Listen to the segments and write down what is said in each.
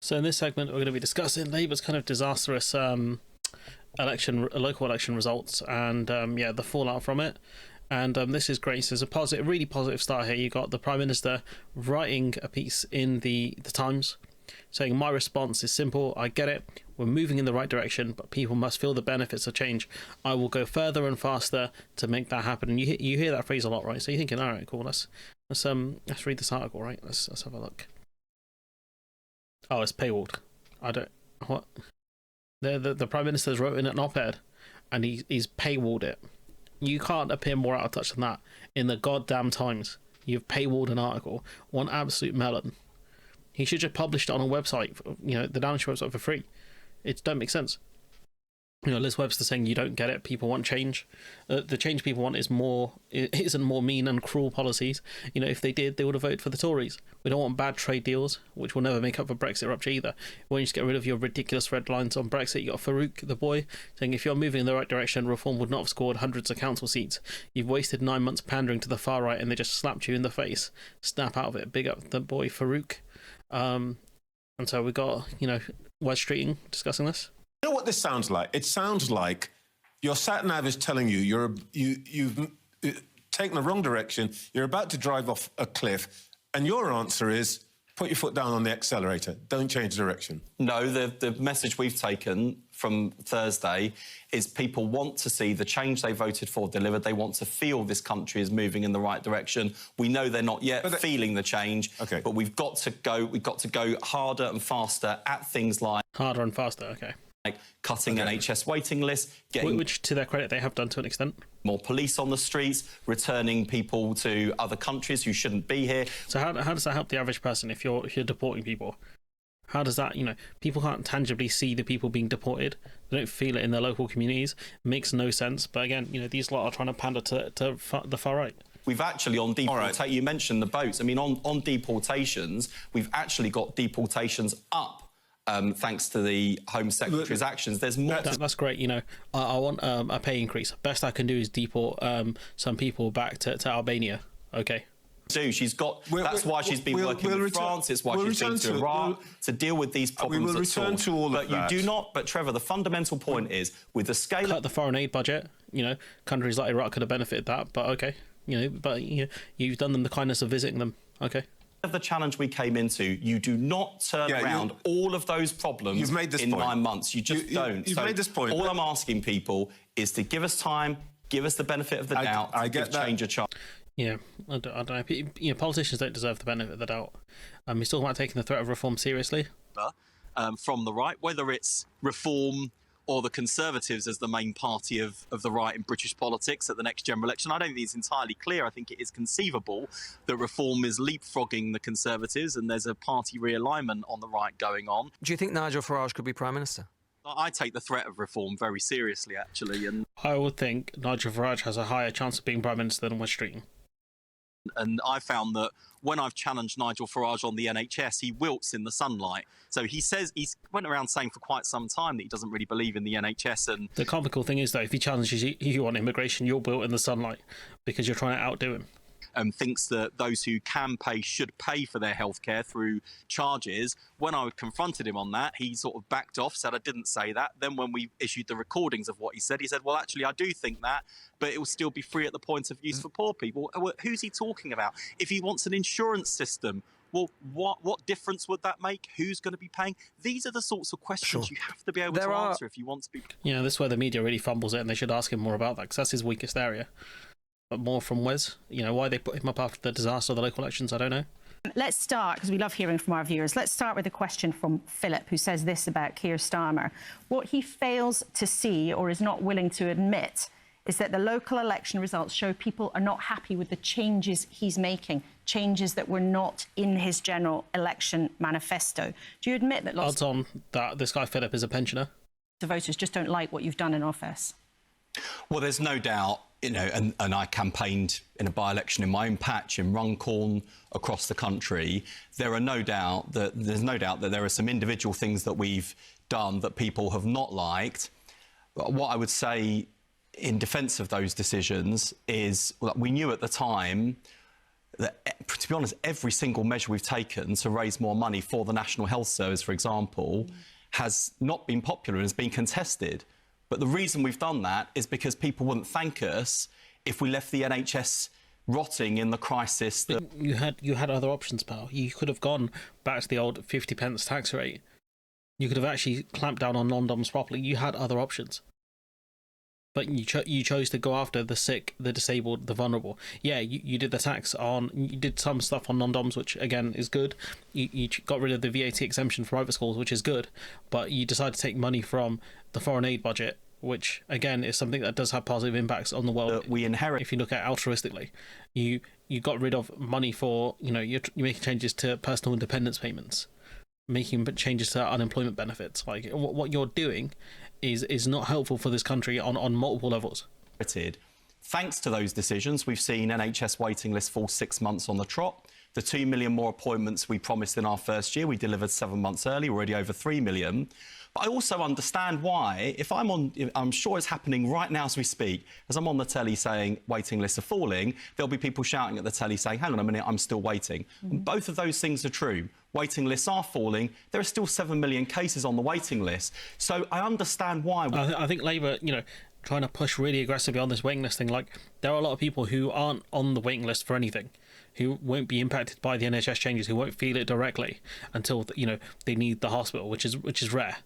So in this segment, we're going to be discussing Labour's kind of disastrous local election results, and yeah, the fallout from it. And this is great. So there's a positive, really positive start here. You got the Prime Minister writing a piece in the Times, saying, "My response is simple. I get it. We're moving in the right direction, but people must feel the benefits of change. I will go further and faster to make that happen." And you hear that phrase a lot, right? So you're thinking, all right, cool. Let's read this article, right? Let's have a look. Oh, it's paywalled. I don't what. The Prime Minister's wrote in an op-ed, and he's paywalled it. You can't appear more out of touch than that in the goddamn Times. You've paywalled an article. One absolute melon. He should just publish it on a website, the Downish website for free. It don't make sense. Liz Webster saying you don't get it. People want change. The change people want isn't more mean and cruel policies. If they did, they would have voted for the Tories. We don't want bad trade deals, which will never make up for Brexit rupture either. We want you to get rid of your ridiculous red lines on Brexit. You got Farouk, the boy, saying if you're moving in the right direction, reform would not have scored hundreds of council seats. You've wasted 9 months pandering to the far right, and they just slapped you in the face. Snap out of it. Big up the boy Farouk. And so we got Wes Streeting discussing this. You know what this sounds like? It sounds like your sat-nav is telling you you've taken the wrong direction, you're about to drive off a cliff, and your answer is, put your foot down on the accelerator, don't change direction. No, the message we've taken from Thursday is people want to see the change they voted for delivered. They want to feel this country is moving in the right direction. We know they're not yet feeling the change, but we've got to go harder and faster at things like... Harder and faster, okay. Like cutting NHS waiting lists, which, to their credit, they have done to an extent. More police on the streets, returning people to other countries who shouldn't be here. So how does that help the average person if you're deporting people? How does that, people can't tangibly see the people being deported. They don't feel it in their local communities. It makes no sense. But again, these lot are trying to pander to the far right. We've actually, on deportation, you mentioned the boats. I mean, on deportations, we've actually got deportations up. Thanks to the Home Secretary's actions. There's more. That's great. I want a pay increase. Best I can do is deport some people back to Albania. Okay. She's got. That's why she's been working with France. It's why she's been to Iraq to deal with these problems. We will return to all of that. But you do not. But Trevor, the fundamental point is with the scale. Cut the foreign aid budget. Countries like Iraq could have benefited that. But okay. You've done them the kindness of visiting them. Okay. Of the challenge we came into, you do not turn around all of those problems in 9 months. You just don't. You've made this point. All I'm asking people is to give us time, give us the benefit of the doubt, give change a chance. Yeah, I don't know. Politicians don't deserve the benefit of the doubt. He's talking about taking the threat of reform seriously. From the right, whether it's reform or the Conservatives as the main party of the right in British politics at the next general election. I don't think it's entirely clear. I think it is conceivable that reform is leapfrogging the Conservatives and there's a party realignment on the right going on. Do you think Nigel Farage could be Prime Minister? I take the threat of reform very seriously, actually. And I would think Nigel Farage has a higher chance of being Prime Minister than Wes Streeting. And I found that when I've challenged Nigel Farage on the NHS, he wilts in the sunlight. So he's went around saying for quite some time that he doesn't really believe in the NHS. And the comical thing is, though, if he challenges you on immigration, you'll wilt in the sunlight because you're trying to outdo him. Thinks that those who can pay should pay for their healthcare through charges. When I confronted him on that, he sort of backed off, said I didn't say that. Then when we issued the recordings of what he said, well, actually, I do think that, but it will still be free at the point of use for poor people. Who's he talking about? If he wants an insurance system, well, what difference would that make? Who's going to be paying? These are the sorts of questions you have to be able to answer if you want to be... This is where the media really fumbles it, and they should ask him more about that, because that's his weakest area. But more from Wes. Why they put him up after the disaster of the local elections, I don't know. Let's start, because we love hearing from our viewers. Let's start with a question from Philip, who says this about Keir Starmer. What he fails to see or is not willing to admit is that the local election results show people are not happy with the changes he's making, changes that were not in his general election manifesto. Do you admit that lots odds on that this guy Philip is a pensioner? The voters just don't like what you've done in office? Well, there's no doubt, and I campaigned in a by-election in my own patch in Runcorn across the country. There's no doubt that there are some individual things that we've done that people have not liked. But what I would say in defence of those decisions is, well, we knew at the time that, to be honest, every single measure we've taken to raise more money for the National Health Service, for example, has not been popular and has been contested. But the reason we've done that is because people wouldn't thank us if we left the NHS rotting in the crisis. That You had other options, pal. You could have gone back to the old 50p tax rate. You could have actually clamped down on non-doms properly. You had other options. But you chose to go after the sick, the disabled, the vulnerable. Yeah, you did the tax on... You did some stuff on non-doms, which, again, is good. You got rid of the VAT exemption for private schools, which is good. But you decided to take money from the foreign aid budget, which, again, is something that does have positive impacts on the world. we inherit. If you look at it altruistically. You got rid of money for... you're making changes to personal independence payments. Making changes to unemployment benefits. Like, what you're doing is not helpful for this country on multiple levels. Thanks to those decisions, we've seen NHS waiting lists fall 6 months on the trot. The 2 million more appointments we promised in our first year, we delivered 7 months early, already over 3 million. But I also understand why, if I'm sure it's happening right now as we speak, as I'm on the telly saying waiting lists are falling, there'll be people shouting at the telly saying, hang on a minute, I'm still waiting. And both of those things are true. Waiting lists are falling. There are still 7 million cases on the waiting list. So I understand why. I think Labour, trying to push really aggressively on this waiting list thing, like, there are a lot of people who aren't on the waiting list for anything, who won't be impacted by the NHS changes, who won't feel it directly until, they need the hospital, which is rare.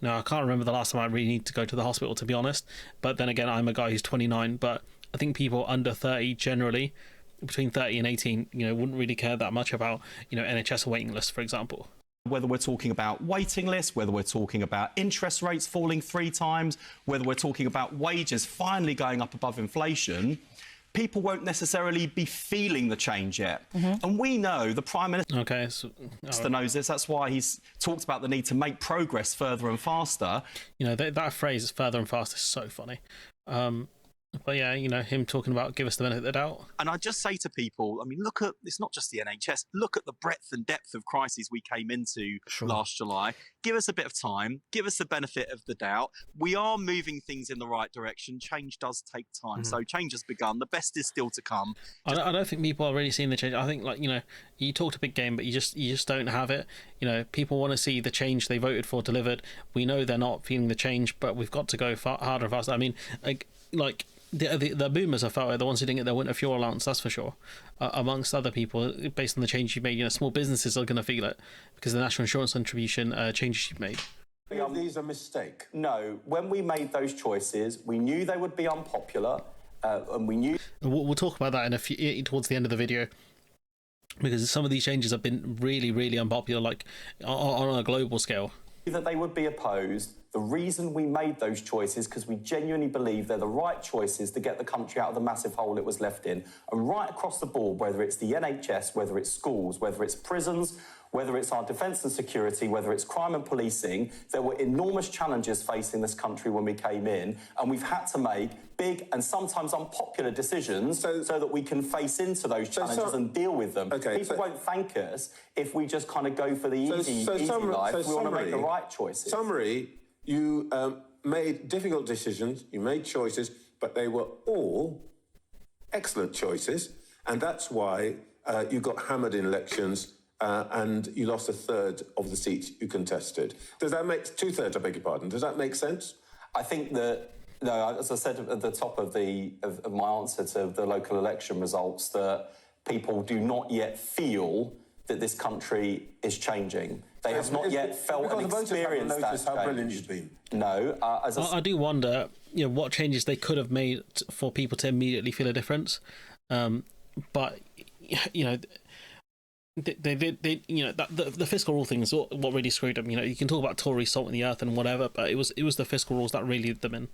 Now, I can't remember the last time I really need to go to the hospital, to be honest. But then again, I'm a guy who's 29. But I think people under 30 generally, between 30 and 18, wouldn't really care that much about, NHS waiting lists, for example. Whether we're talking about waiting lists, whether we're talking about interest rates falling 3 times, whether we're talking about wages finally going up above inflation, people won't necessarily be feeling the change yet. And we know the Prime Minister knows this. That's why he's talked about the need to make progress further and faster. That phrase, further and faster, is so funny. But yeah, him talking about give us the benefit of the doubt. And I just say to people, look at, it's not just the NHS, look at the breadth and depth of crises we came into last July. Give us a bit of time, give us the benefit of the doubt. We are moving things in the right direction. Change does take time. So change has begun. The best is still to come. I don't think people are really seeing the change. I think, you talked a big game, but you just don't have it. People want to see the change they voted for delivered. We know they're not feeling the change, but we've got to go harder and faster. The boomers have felt it, the ones who didn't get their winter fuel allowance, that's for sure. Amongst other people, based on the change you've made, small businesses are going to feel it because of the national insurance contribution changes you've made. Are these a mistake? No, when we made those choices, we knew they would be unpopular, and we knew... We'll talk about that towards the end of the video, because some of these changes have been really, really unpopular, like on a global scale. That they would be opposed. The reason we made those choices because we genuinely believe they're the right choices to get the country out of the massive hole it was left in. And right across the board, whether it's the NHS, whether it's schools, whether it's prisons, whether it's our defence and security, whether it's crime and policing, there were enormous challenges facing this country when we came in, and we've had to make big and sometimes unpopular decisions so that we can face into those challenges and deal with them. People won't thank us if we just kind of go for the easy life. We want to make the right choices. Summary, you made difficult decisions, you made choices, but they were all excellent choices, and that's why you got hammered in elections and you lost a third of the seats you contested. Does that make... 2/3, I beg your pardon. Does that make sense? I think that, no, as I said at the top of my answer to the local election results, that people do not yet feel that this country is changing. They have not yet felt and experienced that change. How brilliant you've been. No, I do wonder, what changes they could have made for people to immediately feel a difference. But they the fiscal rule thing is what really screwed them. You can talk about Tory salt in the earth and whatever, but it was the fiscal rules that really did them in.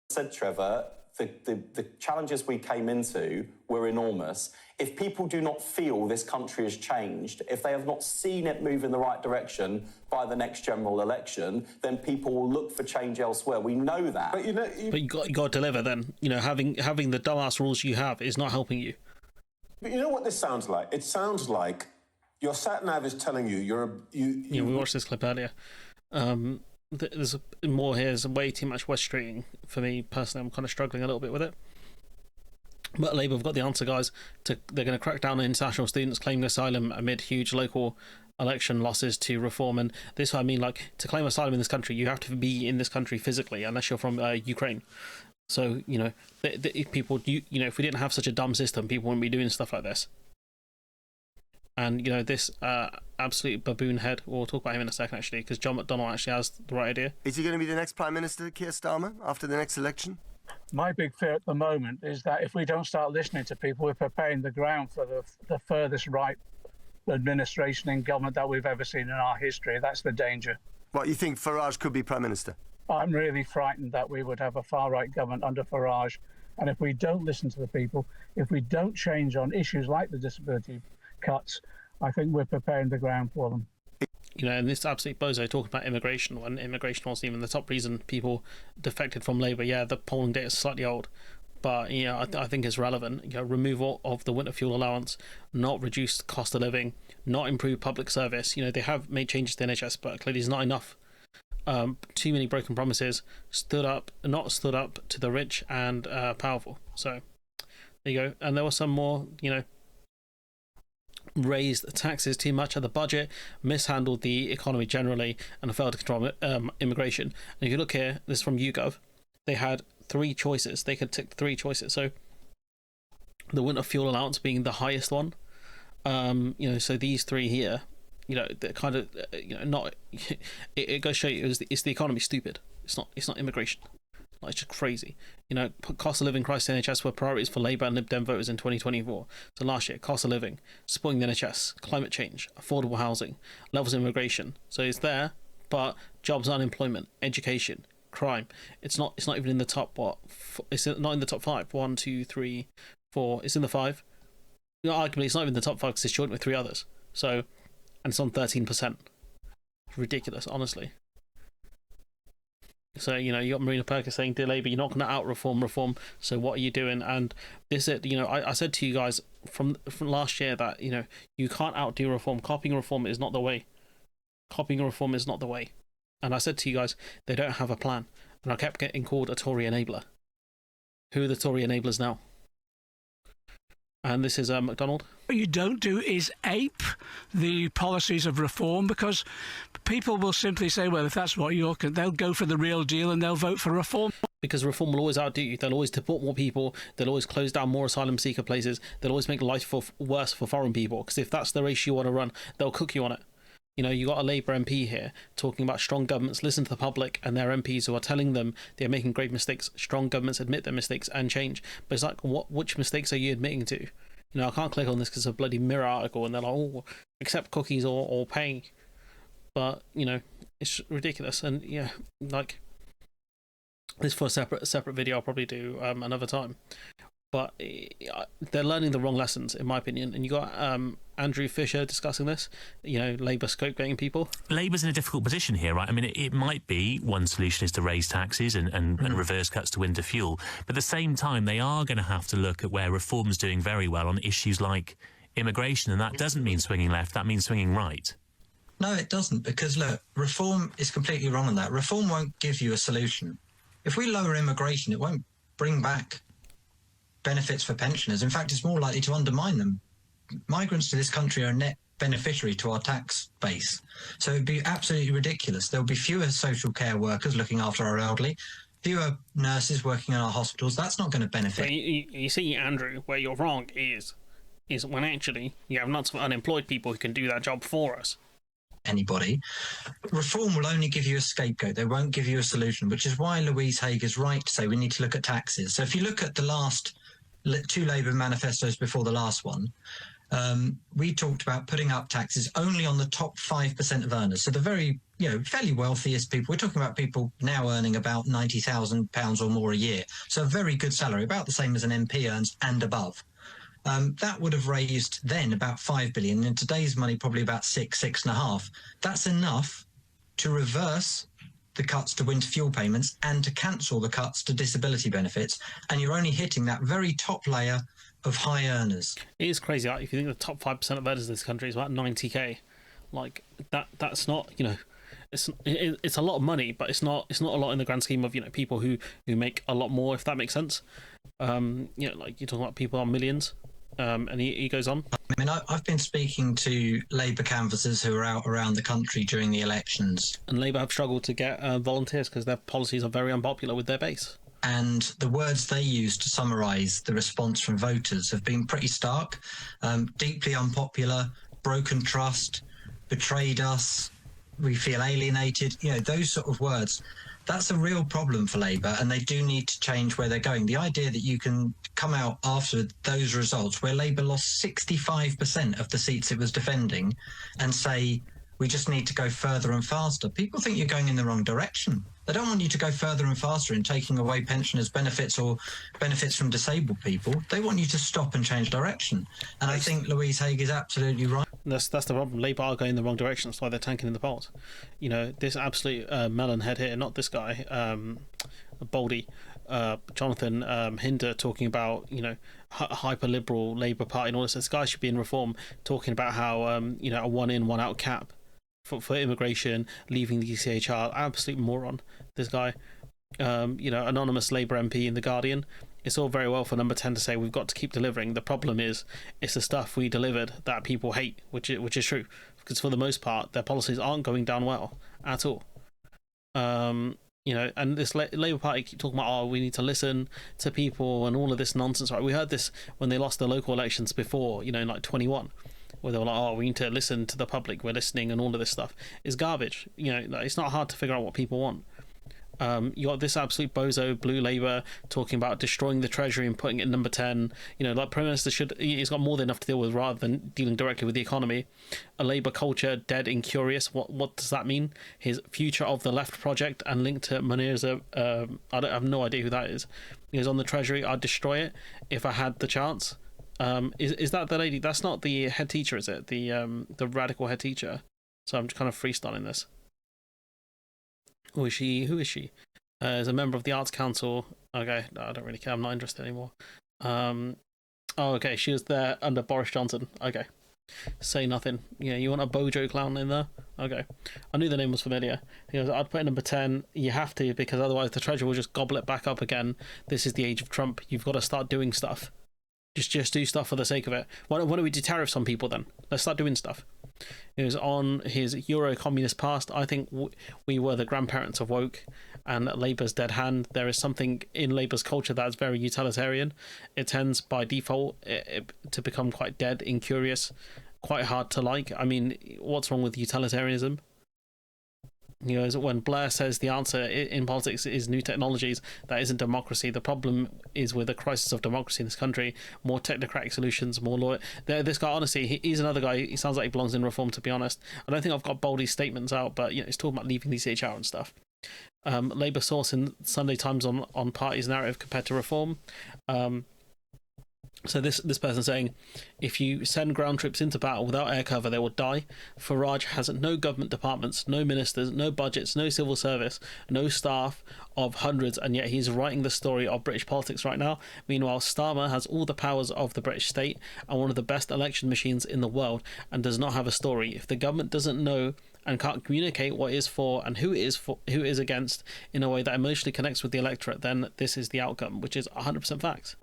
Said Trevor, the challenges we came into were enormous. If people do not feel this country has changed, if they have not seen it move in the right direction by the next general election, then people will look for change elsewhere. We know that. But you got to deliver. Then having the dumbass rules you have is not helping you. But you know what this sounds like? It sounds like your sat nav is telling you we watched this clip earlier. There's more here. There's way too much West Streeting for me personally. I'm kind of struggling a little bit with it. But Labour have got the answer, guys. They're going to crack down on international students claiming asylum amid huge local election losses to reform. And this is what I mean, like, to claim asylum in this country, you have to be in this country physically, unless you're from Ukraine. So, you know, people, you know, if we didn't have such a dumb system, people wouldn't be doing stuff like this. And, you know, this absolute baboon head, we'll talk about him in a second, actually, because John McDonnell actually has the right idea. Is he going to be the next Prime Minister, Keir Starmer, after the next election? My big fear at the moment is that if we don't start listening to people, we're preparing the ground for the furthest right administration in government that we've ever seen in our history. That's the danger. What, you think Farage could be Prime Minister? I'm really frightened that we would have a far-right government under Farage. And if we don't listen to the people, if we don't change on issues like the disability cuts, I think we're preparing the ground for them. You know, and this absolute bozo talking about immigration when immigration wasn't even the top reason people defected from Labour. Yeah, the polling data is slightly old, but, you know, I think it's relevant. You know, removal of the winter fuel allowance, not reduced cost of living, not improved public service. You know, they have made changes to the NHS, but clearly it's not enough. Too many broken promises, not stood up to the rich and powerful. So there you go. And there was some more, you know, raised taxes too much at the budget, mishandled the economy generally, and failed to control immigration. And if you look here, this is from YouGov, they had 3 choices. They could tick 3 choices. So the winter fuel allowance being the highest one. You know, so these 3 here, you know, they're kind of, you know, not. It goes to show you it's the economy stupid. It's not immigration. Like, it's just crazy. You know, cost of living crisis in NHS were priorities for Labour and Lib Dem voters in 2024. So last year, cost of living, supporting the NHS, climate change, affordable housing, levels of immigration. So it's there, but jobs, unemployment, education, crime. It's not even in the top, it's not in the top 5. 1, 2, 3, 4. It's in the 5. You know, arguably, it's not even in the top 5 because it's joint with 3 others. So, and it's on 13%. Ridiculous, honestly. So, you know, you got Marina Perkins saying, dear Labour, you're not going to out-reform, so what are you doing? And this is, you know, I said to you guys from last year that, you know, you can't outdo reform. Copying reform is not the way. Copying reform is not the way. And I said to you guys, they don't have a plan. And I kept getting called a Tory enabler. Who are the Tory enablers now? And this is McDonald. What you don't do is ape the policies of reform, because people will simply say, well, if that's what you're, they'll go for the real deal and they'll vote for reform. Because reform will always outdo you. They'll always deport more people. They'll always close down more asylum seeker places. They'll always make life worse for foreign people. Because if that's the race you want to run, they'll cook you on it. You know, you got a Labour MP here talking about strong governments listen to the public and their MPs who are telling them they're making grave mistakes. Strong governments admit their mistakes and change. But it's like, which mistakes are you admitting to? You know, I can't click on this because it's a bloody Mirror article and they're like, oh, accept cookies or pay. But, you know, it's ridiculous. And, yeah, like, this for a separate video I'll probably do another time. But they're learning the wrong lessons, in my opinion. And you got Andrew Fisher discussing this, you know, Labour scapegoating people. Labour's in a difficult position here, right? I mean, it might be one solution is to raise taxes and reverse cuts to winter fuel. But at the same time, they are going to have to look at where reform's doing very well on issues like immigration. And that doesn't mean swinging left, that means swinging right. No, it doesn't, because, look, reform is completely wrong on that. Reform won't give you a solution. If we lower immigration, it won't bring back benefits for pensioners. In fact, it's more likely to undermine them. Migrants to this country are a net beneficiary to our tax base. So it'd be absolutely ridiculous. There'll be fewer social care workers looking after our elderly, fewer nurses working in our hospitals. That's not going to benefit. You see, Andrew, where you're wrong is when actually you have lots of unemployed people who can do that job for us. Anybody. Reform will only give you a scapegoat. They won't give you a solution, which is why Louise Haig is right to say we need to look at taxes. So if you look at the last 2 Labour manifestos before the last one, we talked about putting up taxes only on the top 5% of earners. So the very, you know, fairly wealthiest people. We're talking about people now earning about £90,000 or more a year. So a very good salary, about the same as an MP earns and above. That would have raised then about 5 billion. In today's money, probably about 6.5. That's enough to reverse the cuts to winter fuel payments and to cancel the cuts to disability benefits. And you're only hitting that very top layer of high earners. It is crazy. Like, if you think the top 5% of earners in this country is about 90k, like that's not, you know, it's a lot of money, but it's not a lot in the grand scheme of people who make a lot more, if that makes sense. Like you're talking about people on millions. And he goes on. I mean, I've been speaking to Labour canvassers who are out around the country during the elections. And Labour have struggled to get volunteers because their policies are very unpopular with their base. And the words they use to summarise the response from voters have been pretty stark. Deeply unpopular, broken trust, betrayed us, we feel alienated, those sort of words. That's a real problem for Labour, and they do need to change where they're going. The idea that you can come out after those results where Labour lost 65% of the seats it was defending and say, we just need to go further and faster. People think you're going in the wrong direction. They don't want you to go further and faster in taking away pensioners' benefits or benefits from disabled people. They want you to stop and change direction. And I think Louise Haigh is absolutely right. That's the problem. Labour are going in the wrong direction. That's why they're tanking in the polls. This absolute melon head here, not this guy, Baldy, Jonathan Hinder, talking about hyper liberal Labour Party and all this. This guy should be in reform, talking about how a one in one out cap for immigration, leaving the ECHR. Absolute moron. This guy, anonymous Labour MP in The Guardian. It's all very well for Number 10 to say we've got to keep delivering. The problem is it's the stuff we delivered that people hate, which is true, because for the most part their policies aren't going down well at all. And this Labour Party keep talking about, we need to listen to people and all of this nonsense. Right? We heard this when they lost the local elections before, in like 21, where they were like, we need to listen to the public. We're listening, and all of this stuff is garbage. It's not hard to figure out what people want. You got this absolute bozo blue Labour talking about destroying the Treasury and putting it in Number 10. Like Prime Minister he's got more than enough to deal with rather than dealing directly with the economy. A Labour culture dead incurious. What does that mean? His Future of the Left project and linked to Munir's. I have no idea who that is. He was on the Treasury. I'd destroy it if I had the chance. Is that the lady? That's not the head teacher, is it? The radical head teacher. So I'm just kind of freestyling this. Who is she? As a member of the Arts Council. Okay, no, I don't really care. I'm not interested anymore. Okay, she was there under Boris Johnson. Okay. Say nothing. You want a Bojo clown in there? Okay. I knew the name was familiar. He goes, I'd put in Number 10. You have to, because otherwise the Treasury will just gobble it back up again. This is the age of Trump. You've got to start doing stuff. Just do stuff for the sake of it. Why don't we do tariffs on people then? Let's start doing stuff. It was on his Euro-communist past. I think we were the grandparents of woke and Labour's dead hand. There is something in Labour's culture that's very utilitarian. It tends by default to become quite dead, incurious, quite hard to like. I mean, what's wrong with utilitarianism? When Blair says the answer in politics is new technologies, that isn't democracy. The problem is with the crisis of democracy in this country. More technocratic solutions, more lawyer. This guy, honestly, he's another guy. He sounds like he belongs in reform, to be honest. I don't think I've got Baldy's statements out, but he's talking about leaving the CHR and stuff. Labour source in Sunday Times on party's narrative compared to reform. So this person saying, if you send ground troops into battle without air cover, they will die. Farage has no government departments, no ministers, no budgets, no civil service, no staff of hundreds, and yet he's writing the story of British politics right now. Meanwhile, Starmer has all the powers of the British state and one of the best election machines in the world and does not have a story. If the government doesn't know and can't communicate what is for and who is against in a way that emotionally connects with the electorate, then this is the outcome, which is 100% facts.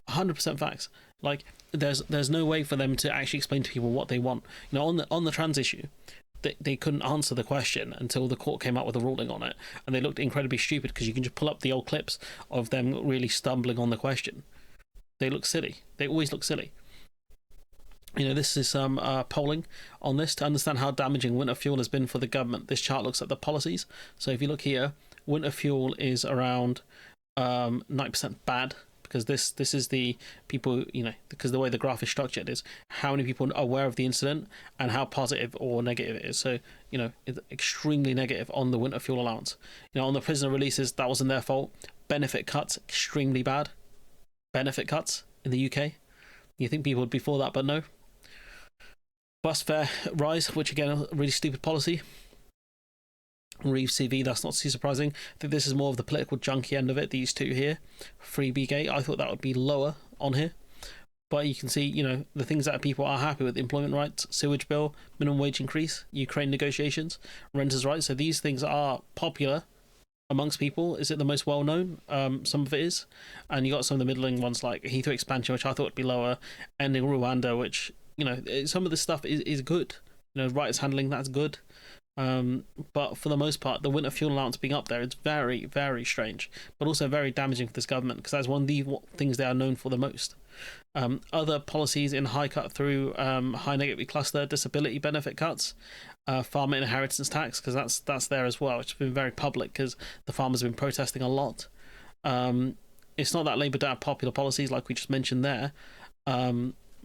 100% facts. Like there's no way for them to actually explain to people what they want. On the trans issue, they couldn't answer the question until the court came out with a ruling on it, and they looked incredibly stupid because you can just pull up the old clips of them really stumbling on the question. They look silly. They always look silly. This is some polling on this to understand how damaging winter fuel has been for the government. This chart looks at the policies. So if you look here, winter fuel is around 9% bad. Because this is the people, because the way the graph is structured is how many people are aware of the incident and how positive or negative it is. So, it's extremely negative on the winter fuel allowance. On the prisoner releases, that wasn't their fault. Benefit cuts, extremely bad. Benefit cuts in the UK. You think people would be for that, but no. Bus fare rise, which again, a really stupid policy. Reeves CV, that's not too surprising. I think this is more of the political junky end of it, these two here. Freebie Gate, I thought that would be lower on here. But you can see, you know, the things that people are happy with: employment rights, sewage bill, minimum wage increase, Ukraine negotiations, renters' rights. So these things are popular amongst people. Is it the most well known? Some of it is, and you got some of the middling ones like Heathrow expansion, which I thought would be lower, ending Rwanda, which, you know, some of this stuff is good. You know, rights handling, that's good. But for the most part, the winter fuel allowance being up there is very, very strange, but also very damaging for this government, because that's one of the things they are known for the most. Other policies in high cut through high negative cluster, disability benefit cuts, farmer inheritance tax, because that's there as well, which has been very public because the farmers have been protesting a lot. It's not that Labour don't have popular policies like we just mentioned there.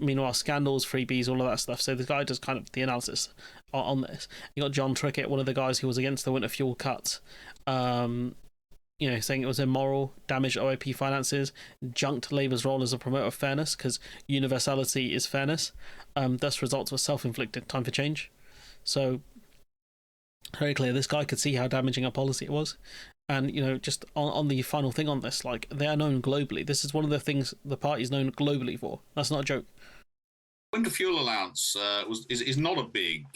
Meanwhile, scandals, freebies, all of that stuff. So the guy does kind of the analysis on this. You got John Trickett, one of the guys who was against the winter fuel cuts, you know, saying it was immoral, damaged OAP finances, junked Labour's role as a promoter of fairness, because universality is fairness. Thus, results were self-inflicted. Time for change. So, very clear. This guy could see how damaging a policy it was. And, you know, just on the final thing on this, like, they are known globally. This is one of the things the party is known globally for. That's not a joke. Winter fuel allowance is not a big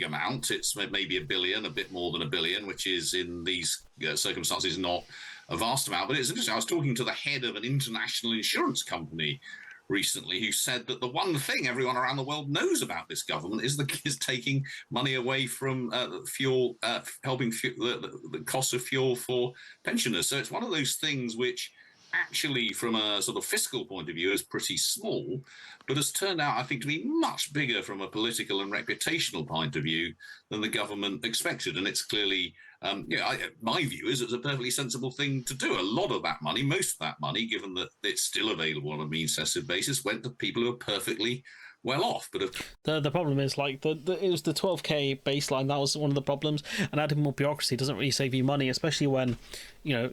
amount. It's maybe $1 billion, a bit more than $1 billion, which is in these circumstances not a vast amount. But it's interesting. I was talking to the head of an international insurance company recently who said that the one thing everyone around the world knows about this government is taking money away from fuel, helping the cost of fuel for pensioners. So it's one of those things which actually, from a sort of fiscal point of view, is pretty small, but has turned out, I think, to be much bigger from a political and reputational point of view than the government expected. And it's clearly, my view is it's a perfectly sensible thing to do. A lot of that money, most of that money, given that it's still available on a means-tested basis, went to people who are perfectly well off. But the problem is, like, it was the 12k baseline. That was one of the problems, and adding more bureaucracy doesn't really save you money, especially when, you know,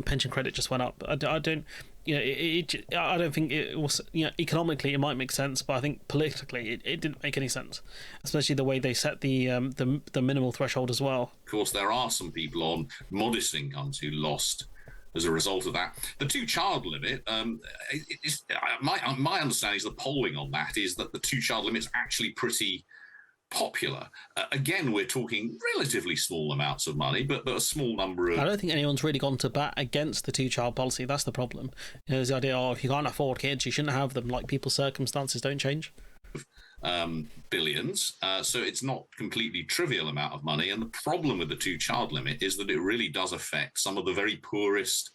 pension credit just went up. I don't, you know, I don't think it was, you know, economically it might make sense, but I think politically it didn't make any sense, especially the way they set the minimal threshold as well. Of course, there are some people on modest incomes who lost as a result of that. The two-child limit, my understanding is the polling on that is that the two-child limit is actually pretty popular. Again, we're talking relatively small amounts of money, but a small number of... I don't think anyone's really gone to bat against the two-child policy. That's the problem. You know, there's the idea, if you can't afford kids, you shouldn't have them. Like, people's circumstances don't change. Billions, so it's not completely trivial amount of money. And the problem with the two-child limit is that it really does affect some of the very poorest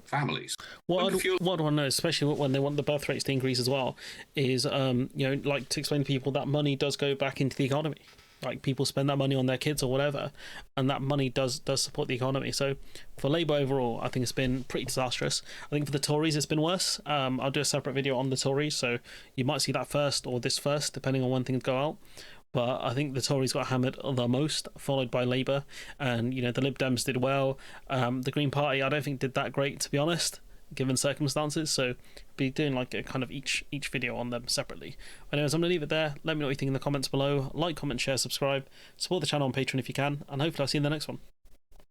families. What I want to know, especially when they want the birth rates to increase as well, is you know, like, to explain to people that money does go back into the economy. Like, people spend that money on their kids or whatever, and that money does support the economy. So for Labour overall, I think it's been pretty disastrous. I think for the Tories, it's been worse. I'll do a separate video on the Tories, so you might see that first or this first, depending on when things go out. But I think the Tories got hammered the most, followed by Labour. And, you know, the Lib Dems did well. The Green Party, I don't think did that great, to be honest, given circumstances. So be doing like a kind of each video on them separately. Anyways, I'm going to leave it there. Let me know what you think in the comments below. Like, comment, share, subscribe. Support the channel on Patreon if you can. And hopefully I'll see you in the next one.